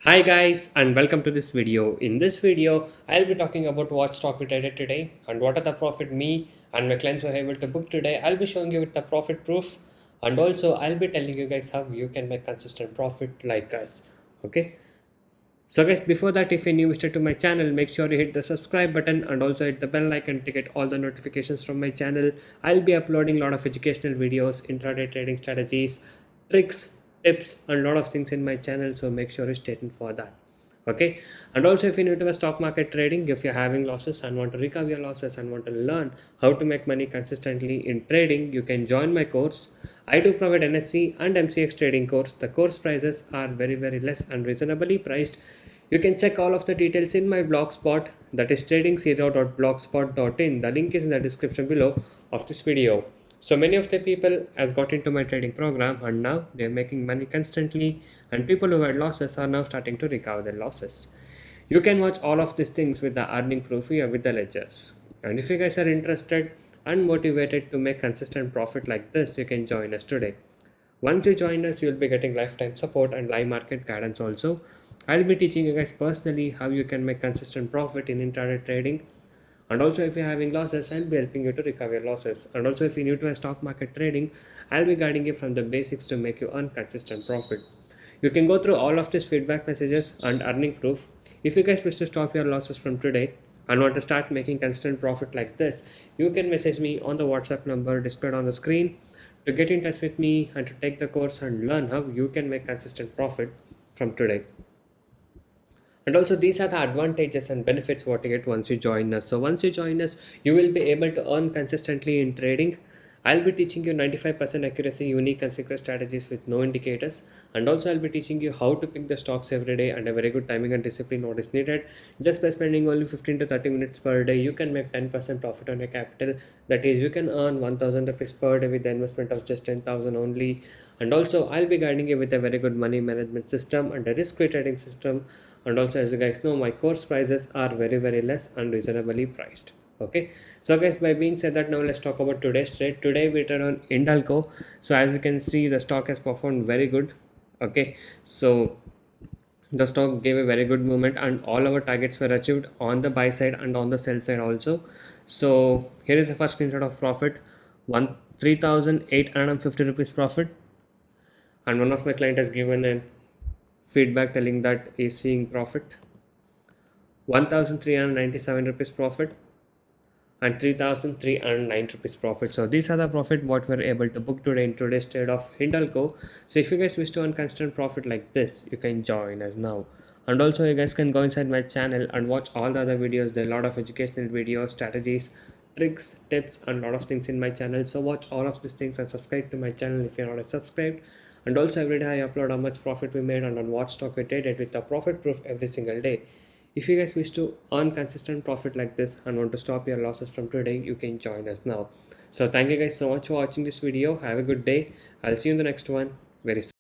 Hi guys and welcome to this video. In this video, I'll be talking about what stock we traded today and what are the profit me and my clients were able to book today. I'll be showing you with the profit proof and also I'll be telling you guys how you can make consistent profit like us. Okay. So guys, before that, if you're new visitor to my channel, make sure you hit the subscribe button and also hit the bell icon to get all the notifications from my channel. I'll be uploading a lot of educational videos, intraday trading strategies, tricks, tips and a lot of things in my channel, so make sure you stay tuned for that. Okay, and also if you're new to the stock market trading, if you're having losses and want to recover your losses and want to learn how to make money consistently in trading, you can join my course. I do provide NSE and MCX trading course. The course prices are very less and reasonably priced. You can check all of the details in my blogspot, that is trading0.blogspot.in. The link is in the description below of this video. So many of the people has got into my trading program and now they're making money constantly, and people who had losses are now starting to recover their losses. You can watch all of these things with the earning proof here with the ledgers. And if you guys are interested and motivated to make consistent profit like this, you can join us today. Once you join us, you'll be getting lifetime support and live market guidance also. I'll be teaching you guys personally how you can make consistent profit in intraday trading. And also if you're having losses, I'll be helping you to recover your losses. And also if you're new to stock market trading, I'll be guiding you from the basics to make you earn consistent profit. You can go through all of these feedback messages and earning proof. If you guys wish to stop your losses from today and want to start making consistent profit like this, you can message me on the WhatsApp number displayed on the screen to get in touch with me and to take the course and learn how you can make consistent profit from today. And also these are the advantages and benefits what you get once you join us. So once you join us, you will be able to earn consistently in trading. I'll be teaching you 95% accuracy, unique and secret strategies with no indicators. And also I'll be teaching you how to pick the stocks every day and a very good timing and discipline what is needed. Just by spending only 15 to 30 minutes per day, you can make 10% profit on your capital. That is, you can earn 1000 rupees per day with the investment of just 10,000 only. And also I'll be guiding you with a very good money management system and a risk-free trading system. And also, as you guys know, my course prices are very less and reasonably priced. Okay, so guys, by being said that, now let's talk about today's trade. Today we trade on Hindalco. So as you can see, the stock has performed very good. Okay, so the stock gave a very good movement and all our targets were achieved on the buy side and on the sell side also. So here is the first screenshot of profit, 3,850 rupees profit, and one of my client has given a feedback telling that is seeing profit, 1397 rupees profit and 3309 rupees profit. So these are the profit what we're able to book today in today's trade of Hindalco. So if you guys wish to earn constant profit like this, you can join us now. And also you guys can go inside my channel and watch all the other videos. There are a lot of educational videos, strategies, tricks, tips and a lot of things in my channel. So watch all of these things and subscribe to my channel if you're not subscribed. And also every day I upload how much profit we made and on what stock we traded with the profit proof every single day. If you guys wish to earn consistent profit like this and want to stop your losses from today, you can join us now. So thank you guys so much for watching this video. Have a good day. I'll see you in the next one very soon.